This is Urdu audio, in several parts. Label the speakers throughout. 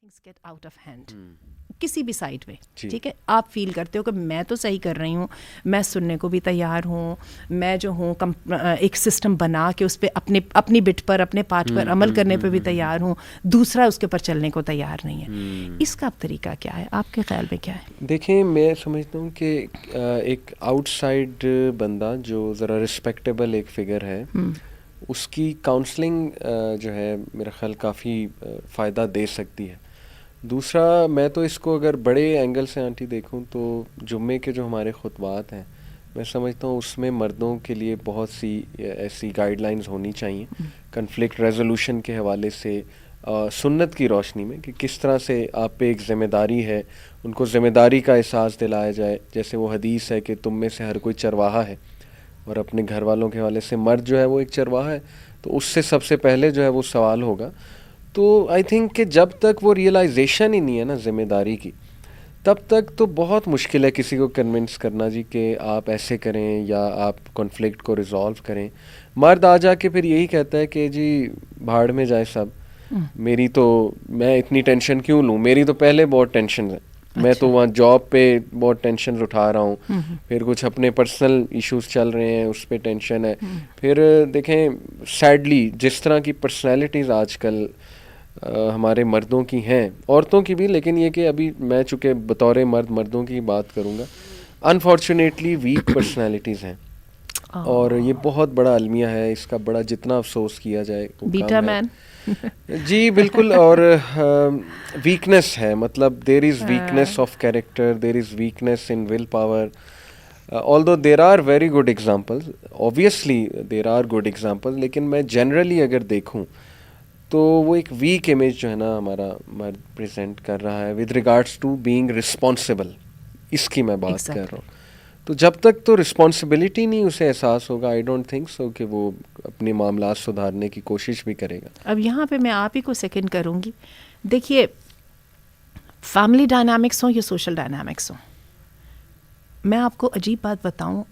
Speaker 1: get out of hand کسی بھی سائڈ میں, ٹھیک ہے, آپ فیل کرتے ہو کہ میں تو صحیح کر رہی ہوں, میں سننے کو بھی تیار ہوں, میں جو ہوں ایک سسٹم بنا کے اس پہ اپنی بٹ پر اپنے پارٹ پر عمل کرنے پہ بھی تیار ہوں, دوسرا اس کے اوپر چلنے کو تیار نہیں ہے. اس کا طریقہ کیا ہے, آپ کے خیال میں کیا ہے؟
Speaker 2: دیکھیں, میں سمجھتا ہوں کہ ایک آؤٹ سائڈ بندہ جو ذرا رسپیکٹیبل ایک فگر ہے, اس کی کاؤنسلنگ جو ہے میرا خیال کافی فائدہ دے سکتی ہے. دوسرا, میں تو اس کو اگر بڑے اینگل سے آنٹی دیکھوں تو جمعے کے جو ہمارے خطبات ہیں, میں سمجھتا ہوں اس میں مردوں کے لیے بہت سی ایسی گائیڈ لائنز ہونی چاہیے کنفلکٹ ریزولوشن کے حوالے سے, سنت کی روشنی میں, کہ کس طرح سے آپ پہ ایک ذمہ داری ہے, ان کو ذمہ داری کا احساس دلایا جائے. جیسے وہ حدیث ہے کہ تم میں سے ہر کوئی چرواہا ہے, اور اپنے گھر والوں کے حوالے سے مرد جو ہے وہ ایک چرواہا ہے, تو اس سے سب سے پہلے جو ہے وہ سوال ہوگا. تو آئی تھنک کہ جب تک وہ ریئلائزیشن ہی نہیں ہے نا ذمہ داری کی, تب تک تو بہت مشکل ہے کسی کو کنونس کرنا جی کہ آپ ایسے کریں یا آپ کنفلکٹ کو ریزالو کریں. مرد آ جا کے پھر یہی کہتا ہے کہ جی بھاڑ میں جائے سب, میری تو, میں اتنی ٹینشن کیوں لوں, میری تو پہلے بہت ٹینشن ہے, میں تو وہاں جاب پہ بہت ٹینشن اٹھا رہا ہوں, پھر کچھ اپنے پرسنل ایشوز چل رہے ہیں اس پہ ٹینشن ہے. پھر دیکھیں سیڈلی جس طرح کی پرسنالٹیز آج کل ہمارے مردوں کی ہیں, عورتوں کی بھی, لیکن یہ کہ ابھی میں چونکہ بطور مردوں کی بات کروں گا, انفارچونیٹلی ویک پرسنالٹیز ہیں, اور یہ بہت بڑا المیہ ہے, اس کا بڑا جتنا افسوس کیا جائے
Speaker 1: بیٹا مین.
Speaker 2: جی بالکل, اور ویکنیس ہے, مطلب there is weakness of character, there is weakness in will power. although there are very good examples, obviously there are good examples, لیکن میں جنرلی اگر دیکھوں تو وہ ایک ویک امیج جو ہے نا ہمارا مرد پریزنٹ کر رہا ہے with regards to being responsible, اس کی میں بات کر رہا ہوں. تو جب تک تو رسپانسبلٹی نہیں اسے احساس ہوگا, آئی ڈونٹ تھنک سو کہ وہ اپنے معاملات سدھارنے کی کوشش بھی کرے گا.
Speaker 1: اب یہاں پہ میں آپ ہی کو سیکنڈ کروں گی. دیکھیے, فیملی ڈائنامکس ہوں یا سوشل ڈائنامکس ہوں, میں آپ کو عجیب بات بتاؤں,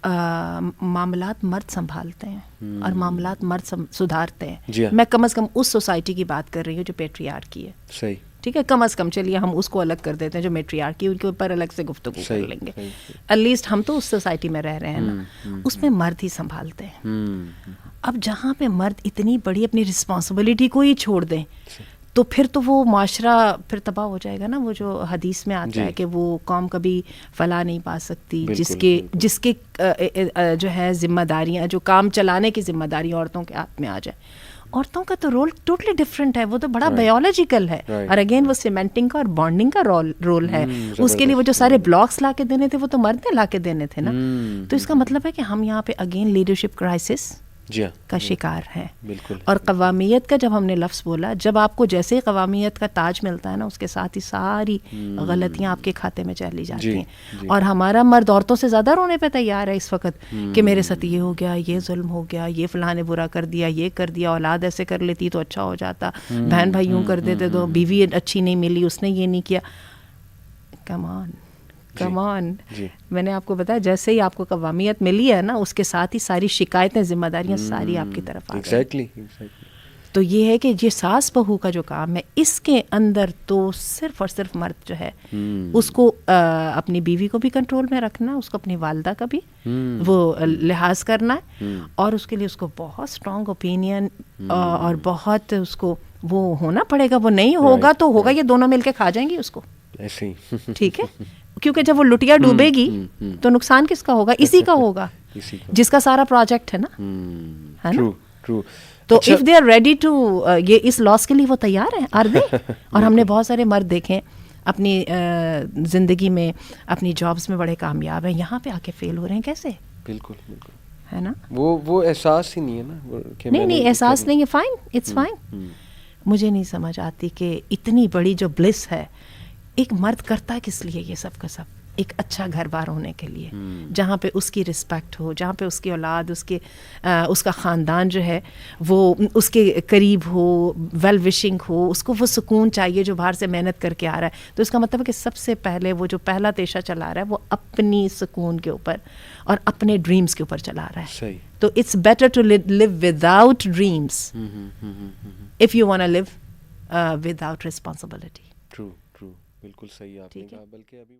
Speaker 1: معاملات مرد سنبھالتے ہیں اور معاملات مرد سدھارتے ہیں. میں کم از کم اس سوسائٹی کی بات کر رہی ہوں جو پیٹریارکی ہے,
Speaker 2: صحیح,
Speaker 1: ٹھیک ہے, کم از کم چلیے ہم اس کو الگ کر دیتے ہیں جو میٹریارکی, ان کے اوپر الگ سے گفتگو کر لیں گے. ایٹ لیسٹ ہم تو اس سوسائٹی میں رہ رہے ہیں نا, اس میں مرد ہی سنبھالتے ہیں. اب جہاں پہ مرد اتنی بڑی اپنی رسپانسبلٹی کو ہی چھوڑ دیں تو پھر تو وہ معاشرہ پھر تباہ ہو جائے گا نا. وہ جو حدیث میں آتا ہے کہ وہ قوم کبھی فلاح نہیں پا سکتی جس کے جو ہے ذمہ داریاں, جو کام چلانے کی ذمہ داری عورتوں کے ہاتھ میں آ جائے. عورتوں کا تو رول ٹوٹلی ڈفرینٹ ہے, وہ تو بڑا بایولوجیکل ہے, اور اگین وہ سیمنٹنگ کا اور بانڈنگ کا رول ہے. اس کے لیے وہ جو سارے بلاکس لا کے دینے تھے وہ تو مرد نے لا کے دینے تھے نا. تو اس کا مطلب ہے کہ ہم یہاں پہ اگین لیڈرشپ کرائسس کا شکار ہے. اور قوامیت کا جب ہم نے لفظ بولا, جب آپ کو جیسے ہی قوامیت کا تاج ملتا ہے نا, اس کے ساتھ ہی ساری غلطیاں آپ کے کھاتے میں چلی جاتی ہیں. اور ہمارا مرد عورتوں سے زیادہ رونے پہ تیار ہے اس وقت کہ میرے ساتھ یہ ہو گیا, یہ ظلم ہو گیا, یہ فلاں نے برا کر دیا, یہ کر دیا, اولاد ایسے کر لیتی تو اچھا ہو جاتا, بہن بھائی یوں کر دیتے تو بیوی اچھی نہیں ملی, اس نے یہ نہیں کیا. کم آن, میں نے آپ کو بتایا جیسے ہی آپ کو قوامیت ملی ہے نا, اس کے ساتھ ہی ساری شکایتیں, ذمہ داریاں ساری آپ کی طرف آ گئی. تو یہ ہے کہ یہ ساس بہو کا جو کام ہے, اس کے اندر تو صرف اور صرف مرد جو ہے اس کو اپنی بیوی کو بھی کنٹرول میں رکھنا, اس کو اپنی والدہ کا بھی وہ لحاظ کرنا ہے, اور اس کے لیے اس کو بہت اسٹرانگ اوپینین اور بہت اس کو وہ ہونا پڑے گا. وہ نہیں ہوگا تو ہوگا, یہ دونوں مل کے کھا جائیں گی اس کو, ٹھیک ہے, کیونکہ جب وہ لٹیا ڈوبے گی تو نقصان کس کا ہوگا؟ اسی کا ہوگا جس کا سارا پروجیکٹ ہے نا, ہے نا. تو if they are ready to, یہ اس لاس کے لیے وہ تیار ہیں, آر دے. اور ہم نے بہت سارے مرد دیکھیں اپنی زندگی میں, اپنی جابس میں بڑے کامیاب ہیں, یہاں پہ آ کے فیل ہو رہے ہیں. کیسے؟
Speaker 2: بالکل
Speaker 1: ہے نا,
Speaker 2: وہ احساس ہی نہیں ہے نا.
Speaker 1: نہیں احساس نہیں ہے, فائن, اٹس فائن. مجھے نہیں سمجھ آتی کہ اتنی بڑی جو بلس ہے, ایک مرد کرتا کس لیے یہ سب کا سب؟ ایک اچھا گھر بار ہونے کے لیے, جہاں پہ اس کی رسپیکٹ ہو, جہاں پہ اس کی اولاد, اس کا خاندان جو ہے وہ اس کے قریب ہو, ویل وشنگ ہو, اس کو وہ سکون چاہیے جو باہر سے محنت کر کے آ رہا ہے. تو اس کا مطلب ہے کہ سب سے پہلے وہ جو پہلا پیشہ چلا رہا ہے وہ اپنی سکون کے اوپر اور اپنے ڈریمز کے اوپر چلا رہا ہے. تو it's better to live without dreams if you want to live without responsibility.
Speaker 2: True بالکل صحیح آپ نے کہا. بلکہ ابھی